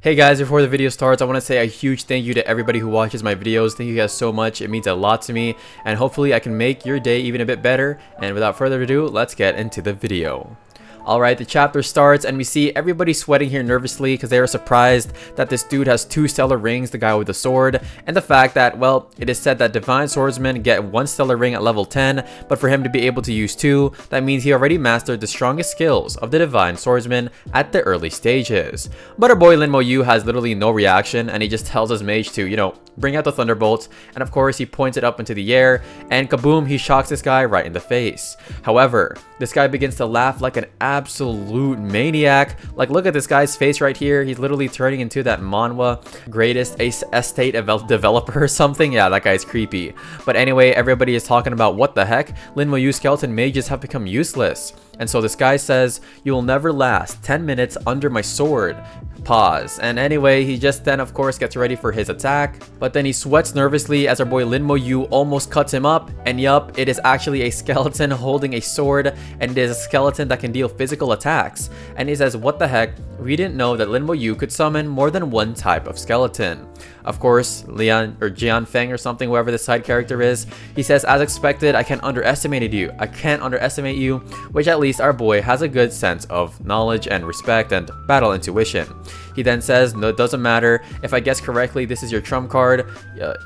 Hey guys, before the video starts, I want to say a huge thank you to everybody who watches my videos. Thank you guys so much. It means a lot to me, and hopefully I can make your day even a bit better. And without further ado, let's get into the video. Alright, the chapter starts and we see everybody sweating here nervously because they are surprised that this dude has 2 stellar rings, the guy with the sword, and the fact that, well, it is said that divine swordsmen get 1 stellar ring at level 10, but for him to be able to use 2, that means he already mastered the strongest skills of the divine swordsman at the early stages. But our boy Linmo Yu has literally no reaction, and he just tells his mage to, bring out the thunderbolts, and of course he points it up into the air, and kaboom, he shocks this guy right in the face. However, this guy begins to laugh like an absolute maniac. Like, look at this guy's face right here. He's literally turning into that Manhwa greatest estate developer or something. Yeah, that guy's creepy. But anyway, everybody is talking about what the heck, Linmo Yu skeleton mages have become useless. And so this guy says, "You will never last 10 minutes under my sword." Pause. And anyway, he just then of course gets ready for his attack, but then he sweats nervously as our boy Linmo Yu almost cuts him up, and yup, it is actually a skeleton holding a sword, and it is a skeleton that can deal physical attacks. And he says, "What the heck, we didn't know that Linmo Yu could summon more than 1 type of skeleton." Of course, Lian or Jian Feng or something, whoever the side character is, he says, "As expected, I can't underestimate you, which at least our boy has a good sense of knowledge and respect and battle intuition. He then says, "No, it doesn't matter. If I guess correctly, this is your trump card."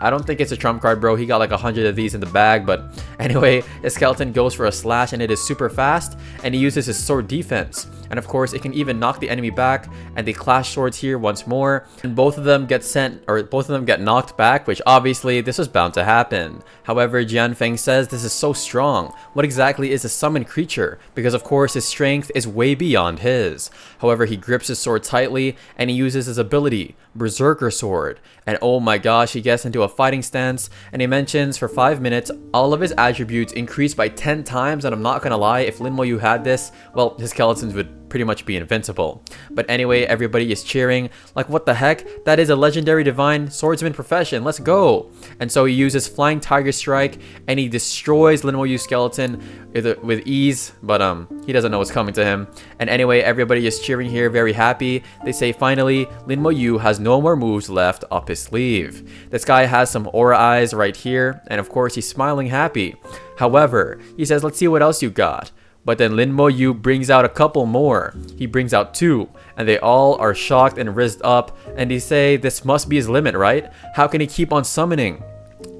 I don't think it's a trump card, bro. He got like 100 of these in the bag. But anyway, his skeleton goes for a slash and it is super fast, and he uses his sword defense. And of course, it can even knock the enemy back, and they clash swords here once more, and both of them get knocked back, which obviously this was bound to happen. However, Jian Feng says this is so strong. What exactly is a summoned creature? Because of course his strength is way beyond his. However, he grips his sword tightly and he uses his ability, Berserker Sword. And oh my gosh, he gets into a fighting stance, and he mentions for 5 minutes all of his attributes increased by 10 times, and I'm not gonna lie, if Linmo Yu had this, well, his skeletons would pretty much be invincible. But anyway, everybody is cheering like, what the heck, that is a legendary divine swordsman profession, let's go. And so he uses Flying Tiger Strike and he destroys Linmo Yu's skeleton with ease, but he doesn't know what's coming to him. And anyway, everybody is cheering here, very happy. They say finally Linmo Yu has no more moves left up his sleeve. This guy has some aura eyes right here, and of course he's smiling happy. However, he says, "Let's see what else you got." But then Linmo Yu brings out a couple more. He brings out 2, and they all are shocked and rizzed up, and they say this must be his limit, right? How can he keep on summoning?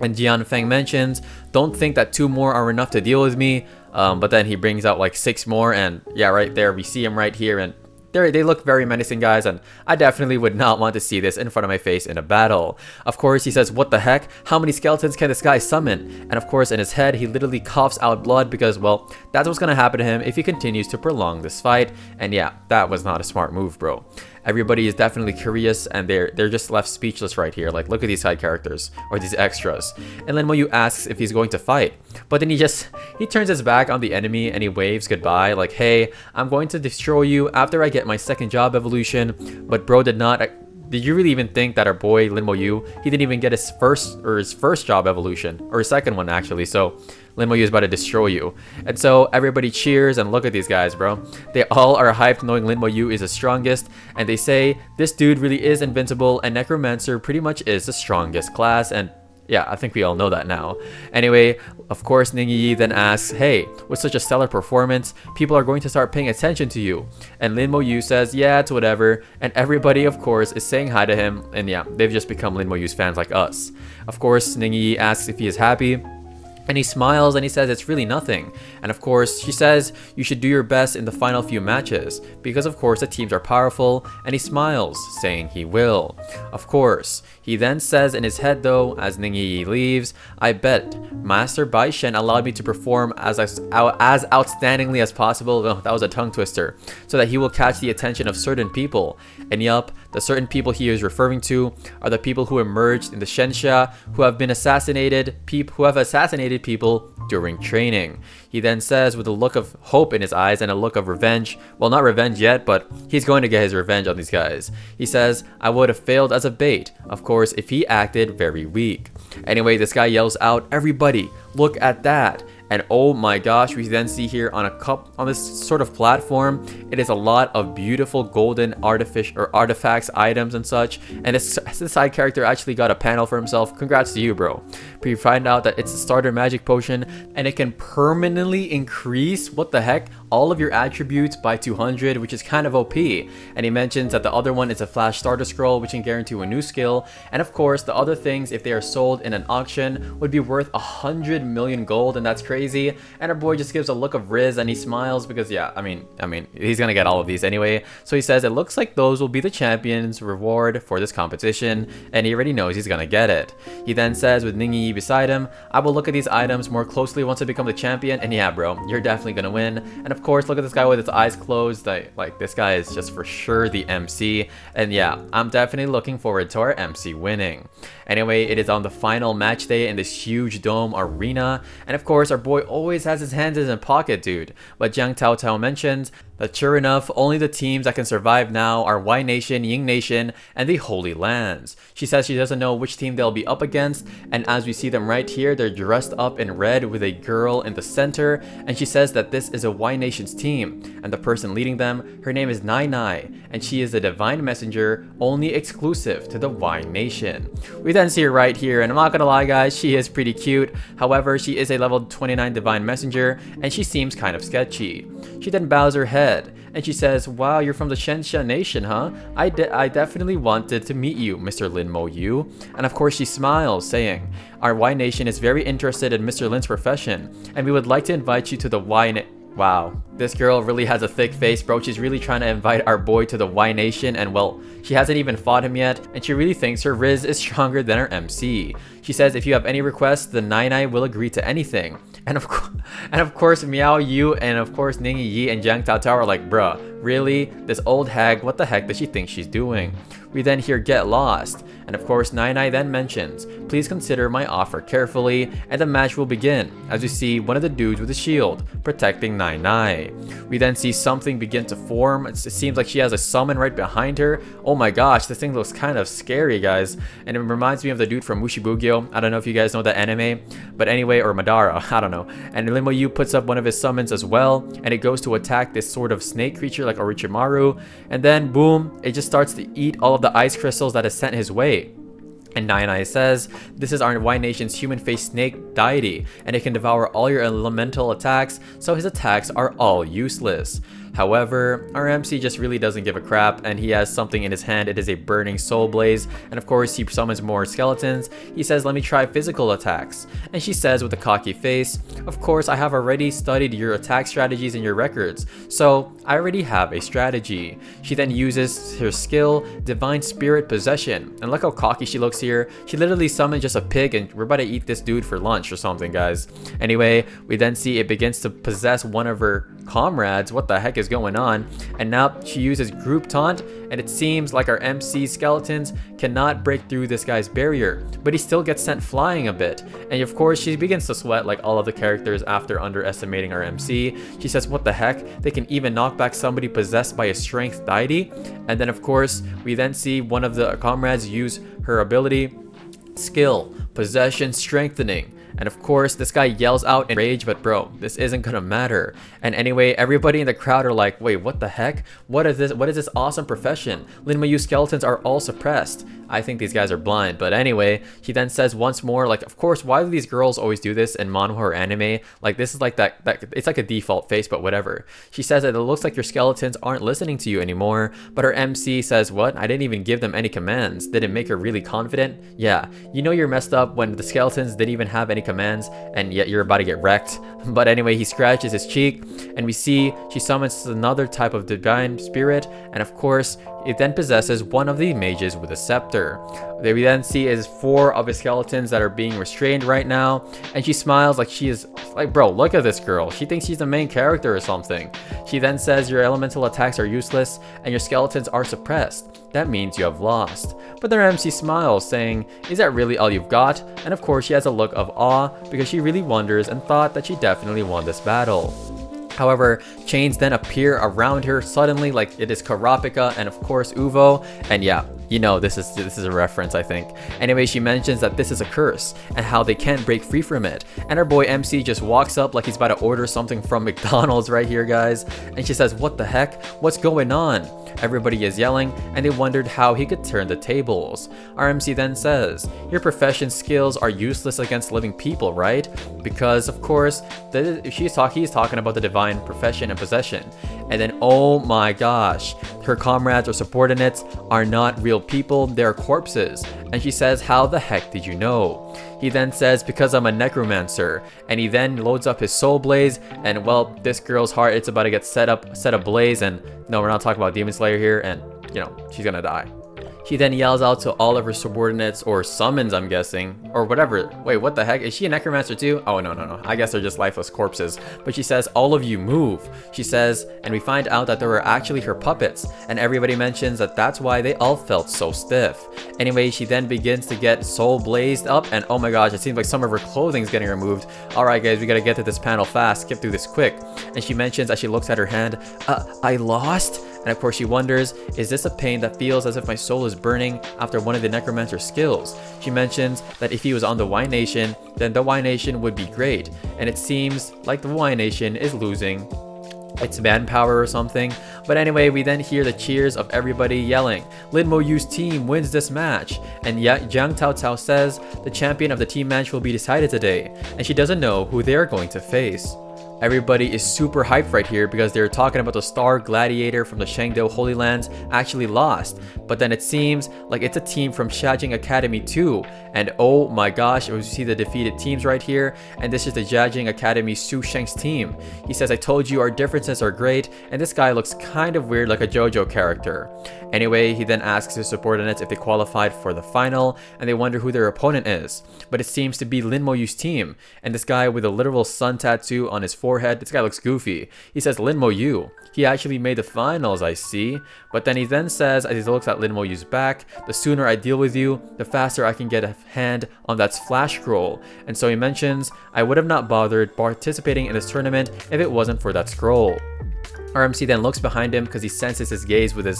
And Jian Feng mentions, "Don't think that 2 more are enough to deal with me." But then he brings out like 6 more, and yeah, right there we see him right here, and they look very menacing, guys, and I definitely would not want to see this in front of my face in a battle. Of course, he says, "What the heck? How many skeletons can this guy summon?" And of course, in his head, he literally coughs out blood because, well, that's what's gonna happen to him if he continues to prolong this fight. And yeah, that was not a smart move, bro. Everybody is definitely curious, and they're just left speechless right here. Like, look at these side characters or these extras. And Linmo Yu asks if he's going to fight, but then he turns his back on the enemy and he waves goodbye. Like, "Hey, I'm going to destroy you after I get my 2nd job evolution." But bro did not. Did you really even think that our boy Linmo Yu, he didn't even get his first job evolution, or his 2nd one actually? So Linmo Yu is about to destroy you. And so everybody cheers, and look at these guys, bro. They all are hyped knowing Linmo Yu is the strongest, and they say this dude really is invincible, and Necromancer pretty much is the strongest class. And yeah, I think we all know that now. Anyway, of course, Ningyi then asks, "Hey, with such a stellar performance, people are going to start paying attention to you." And Linmo Yu says, "Yeah, it's whatever." And everybody, of course, is saying hi to him. And yeah, they've just become Linmo Yu's fans like us. Of course, Ningyi asks if he is happy. And he smiles and he says it's really nothing. And of course, she says you should do your best in the final few matches, because of course the teams are powerful, and he smiles, saying he will. Of course, he then says in his head though, as Ningyi leaves, "I bet Master Bai Shen allowed me to perform as outstandingly as possible." Oh, that was a tongue twister. "So that he will catch the attention of certain people." And yup, the certain people he is referring to are the people who emerged in the Shensha, who have assassinated people during training. He then says with a look of hope in his eyes and a look of revenge, well, not revenge yet, but he's going to get his revenge on these guys. He says, "I would have failed as a bait, of course, if he acted very weak." Anyway, this guy yells out, "Everybody, look at that." And oh my gosh, we then see here on this sort of platform, it is a lot of beautiful golden artifacts, items and such. And this side character actually got a panel for himself. Congrats to you, bro. But you find out that it's a starter magic potion and it can permanently increase, what the heck, all of your attributes by 200, which is kind of OP. And he mentions that the other one is a flash starter scroll, which can guarantee a new skill. And of course, the other things, if they are sold in an auction, would be worth 100 million gold, and that's crazy. And our boy just gives a look of Riz and he smiles because, yeah, I mean, he's gonna get all of these anyway. So he says it looks like those will be the champion's reward for this competition, and he already knows he's gonna get it. He then says with Ningyi beside him, I will look at these items more closely once I become the champion, and yeah, bro, you're definitely gonna win. And of course, look at this guy with his eyes closed. Like this guy is just for sure the MC, and yeah, I'm definitely looking forward to our MC winning. Anyway, it is on the final match day in this huge dome arena, and of course our boy always has his hands in his pocket, dude. But Jiang Taotao mentions that sure enough, only the teams that can survive now are Y Nation, Ying Nation, and the Holy Lands. She says she doesn't know which team they'll be up against, and as we see them right here, they're dressed up in red with a girl in the center, and she says that this is a Y Nation's team, and the person leading them, her name is Nai Nai, and she is a divine messenger only exclusive to the Y Nation. We then see her right here, and I'm not gonna lie guys, she is pretty cute. However, she is a level 29 divine messenger, and she seems kind of sketchy. She then bows her head and she says, wow, you're from the Shensha Nation, huh? I definitely wanted to meet you, Mr. Lin Mo Yu. And of course she smiles, saying, our Y Nation is very interested in Mr. Lin's profession, and we would like to invite you to the Wow, this girl really has a thick face, bro. She's really trying to invite our boy to the Y Nation, and well, she hasn't even fought him yet, and she really thinks her Riz is stronger than her MC. She says if you have any requests, the Nai Nai will agree to anything. And of course, Miao Yu and of course Ningyi Yi and Jiang Taotao are like, bruh, really? This old hag, what the heck does she think she's doing? We then hear Get Lost, and of course Nai Nai then mentions, please consider my offer carefully, and the match will begin, as we see one of the dudes with a shield, protecting Nai Nai. We then see something begin to form. It seems like she has a summon right behind her. Oh my gosh, this thing looks kind of scary, guys, and it reminds me of the dude from Mushibugyo. I don't know if you guys know that anime, but anyway, or Madara, I don't know. And Lin Mo Yu puts up one of his summons as well, and it goes to attack this sort of snake creature like Orochimaru, and then boom, it just starts to eat all of the ice crystals that is sent his way. And Nai Nai says, this is our Y Nation's human-faced snake deity, and it can devour all your elemental attacks, so his attacks are all useless. However, our MC just really doesn't give a crap, and he has something in his hand. It is a burning soul blaze, and of course he summons more skeletons. He says, let me try physical attacks. And she says with a cocky face, of course I have already studied your attack strategies in your records, so I already have a strategy. She then uses her skill, Divine Spirit Possession, and look how cocky she looks here. She literally summoned just a pig, and we're about to eat this dude for lunch or something, guys. Anyway, we then see it begins to possess one of her comrades. What the heck is going on? And now she uses group taunt, and it seems like our MC skeletons cannot break through this guy's barrier, but he still gets sent flying a bit. And of course she begins to sweat like all of the characters after underestimating our MC. She says, what the heck, they can even knock back somebody possessed by a strength deity. And then of course we then see one of the comrades use her ability, skill, possession strengthening. And of course, this guy yells out in rage, but bro, this isn't gonna matter. And anyway, everybody in the crowd are like, wait, what the heck? What is this? What is this awesome profession? Lin Mo Yu skeletons are all suppressed. I think these guys are blind. But anyway, he then says once more, like, of course, why do these girls always do this in manhwa or anime? Like, this is like that it's like a default face, but whatever. She says that it looks like your skeletons aren't listening to you anymore. But her MC says, what? I didn't even give them any commands. Did it make her really confident? Yeah, you know you're messed up when the skeletons didn't even have any commands, and yet you're about to get wrecked. But anyway, he scratches his cheek, and we see she summons another type of divine spirit, and of course it then possesses one of the mages with a scepter. What we then see is 4 of his skeletons that are being restrained right now, and she smiles like she is like, bro, look at this girl, she thinks she's the main character or something. She then says your elemental attacks are useless and your skeletons are suppressed. That means you have lost. But their MC smiles, saying, is that really all you've got? And of course she has a look of awe because she really wonders and thought that she definitely won this battle. However, chains then appear around her suddenly, like it is Karapika and of course Uvo, and yeah, You know, this is a reference, I think. Anyway, she mentions that this is a curse and how they can't break free from it. And our boy MC just walks up like he's about to order something from McDonald's right here, guys. And she says, "What the heck? What's going on?" Everybody is yelling, and they wondered how he could turn the tables. Our MC then says, "Your profession skills are useless against living people, right?" Because, of course, he's talking about the divine profession and possession. And then, oh my gosh, her comrades or subordinates are not real people, they're corpses. And she says, "How the heck did you know?" He then says, "Because I'm a necromancer." And he then loads up his soul blaze, and well, this girl's heart, it's about to get set ablaze. And no, we're not talking about Demon Slayer here, and you know, she's gonna die. She then yells out to all of her subordinates, or summons, I'm guessing, or whatever. Wait, what the heck? Is she a necromancer too? Oh, no. I guess they're just lifeless corpses. But she says, "All of you move." She says, and we find out that they were actually her puppets. And everybody mentions that that's why they all felt so stiff. Anyway, she then begins to get soul blazed up. And oh my gosh, it seems like some of her clothing is getting removed. Alright guys, we gotta get to this panel fast. Skip through this quick. And she mentions as she looks at her hand, I lost? And of course she wonders, is this a pain that feels as if my soul is burning after one of the necromancer skills? She mentions that if he was on the Y Nation, then the Y Nation would be great. And it seems like the Y Nation is losing its manpower or something. But anyway, we then hear the cheers of everybody yelling, "Lin Mo Yu's team wins this match." And yet Jiang Tao Cao says the champion of the team match will be decided today, and she doesn't know who they are going to face. Everybody is super hyped right here because they're talking about the star gladiator from the Shangdo Holy Lands actually lost. But then it seems like it's a team from Xiajing Academy too. And oh my gosh, we see the defeated teams right here. And this is the Xiajing Academy Su Sheng's team. He says, "I told you our differences are great." And this guy looks kind of weird, like a JoJo character. Anyway, he then asks his subordinates if they qualified for the final, and they wonder who their opponent is. But it seems to be Lin Mo Yu's team. And this guy with a literal sun tattoo on his forehead, this guy looks goofy. He says, "Lin Mo Yu, he actually made the finals, I see." But then he then says, as he looks at Lin Mo Yu's back, "The sooner I deal with you, the faster I can get a hand on that flash scroll." And so he mentions, "I would have not bothered participating in this tournament if it wasn't for that scroll." RMC then looks behind him because he senses his gaze with his,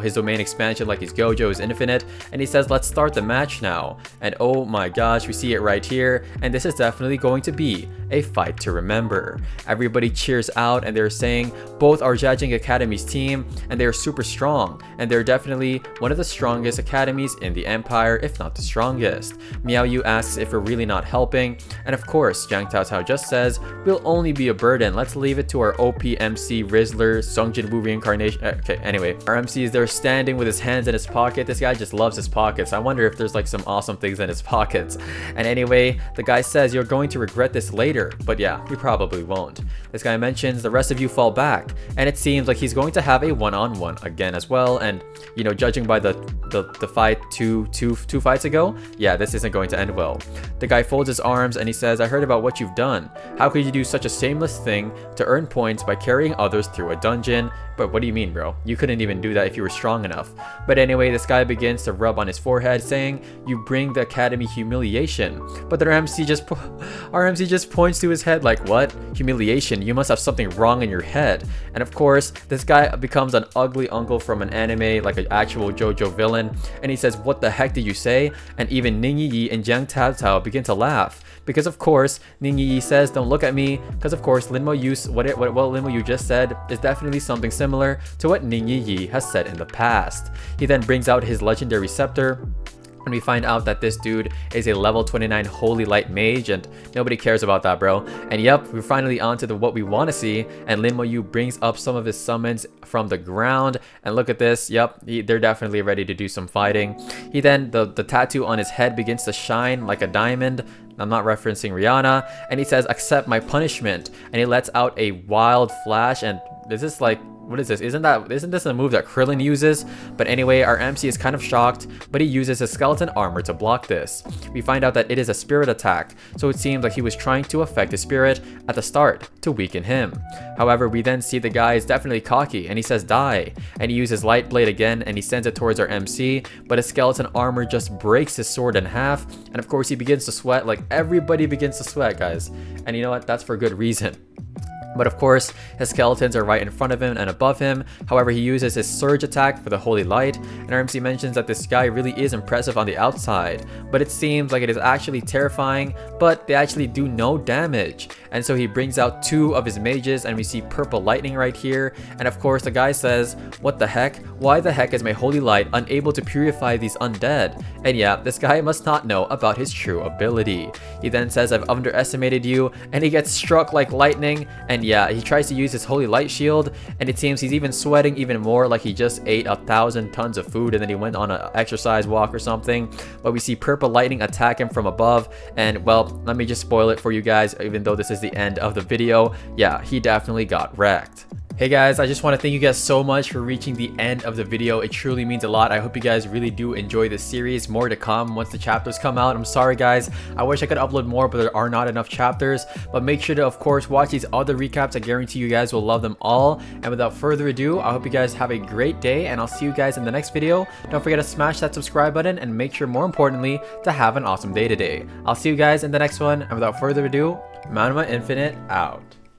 his domain expansion like his Gojo is infinite, and he says, "Let's start the match now." And oh my gosh, we see it right here, and this is definitely going to be a fight to remember. Everybody cheers out, and they're saying both are Xiajing Academy's team, and they're super strong, and they're definitely one of the strongest academies in the Empire, if not the strongest. Miao Yu asks if we're really not helping, and of course, Jiang Tao Cao just says, "We'll only be a burden, let's leave it to our OP MC Rizzler, Sungjin Wu reincarnation." Okay, anyway, our MC is there standing with his hands in his pocket. This guy just loves his pockets. I wonder if there's like some awesome things in his pockets. And anyway, the guy says, "You're going to regret this later." But yeah, you probably won't. This guy mentions the rest of you fall back, and it seems like he's going to have a one-on-one again as well. And judging by the fight two fights ago, yeah, this isn't going to end well. The guy folds his arms and he says, "I heard about what you've done. How could you do such a shameless thing to earn points by carrying others through a dungeon?" But what do you mean, bro? You couldn't even do that if you were strong enough. But anyway, this guy begins to rub on his forehead, saying, "You bring the academy humiliation." But our MC just points to his head like, "What? Humiliation? You must have something wrong in your head." And of course, this guy becomes an ugly uncle from an anime, like an actual JoJo villain. And he says, "What the heck did you say?" And even Ning Yi and Jiang Tao Cao begin to laugh. Because of course, Ning Yi says, "Don't look at me," because of course, Lin Mo Yu, what Lin Mo Yu just said is definitely something similar to what Ning Yi has said in the past. He then brings out his legendary scepter, and we find out that this dude is a level 29 Holy Light Mage, and nobody cares about that, bro. And yep, we're finally on to what we want to see, and Lin Mo Yu brings up some of his summons from the ground, and look at this, yep, they're definitely ready to do some fighting. He then, the tattoo on his head begins to shine like a diamond. I'm not referencing Rihanna, and he says, "Accept my punishment," and he lets out a wild flash. And this is like, what is this? Isn't this a move that Krillin uses? But anyway, our MC is kind of shocked, but he uses his skeleton armor to block this. We find out that it is a spirit attack, so it seems like he was trying to affect his spirit at the start to weaken him. However, we then see the guy is definitely cocky, and he says, "Die," and he uses light blade again, and he sends it towards our MC, but his skeleton armor just breaks his sword in half, and of course he begins to sweat. Like, everybody begins to sweat, guys, and you know what? That's for good reason. But of course, his skeletons are right in front of him and above him. However, he uses his surge attack for the holy light, and RMC mentions that this guy really is impressive on the outside, but it seems like it is actually terrifying, but they actually do no damage. And so he brings out 2 of his mages, and we see purple lightning right here. And of course, the guy says, "What the heck? Why the heck is my holy light unable to purify these undead?" And yeah, this guy must not know about his true ability. He then says, "I've underestimated you," and he gets struck like lightning. And yeah, he tries to use his holy light shield, and it seems he's even sweating even more, like he just ate 1,000 tons of food and then he went on an exercise walk or something. But we see purple lightning attack him from above, and well, let me just spoil it for you guys, even though this is the end of the video. Yeah, he definitely got wrecked. Hey guys, I just want to thank you guys so much for reaching the end of the video. It truly means a lot. I hope you guys really do enjoy this series. More to come once the chapters come out. I'm sorry guys, I wish I could upload more, but there are not enough chapters. But make sure to of course watch these other recaps. I guarantee you guys will love them all. And without further ado, I hope you guys have a great day, and I'll see you guys in the next video. Don't forget to smash that subscribe button, and make sure more importantly to have an awesome day today. I'll see you guys in the next one, and without further ado, Manhwa Infinite out.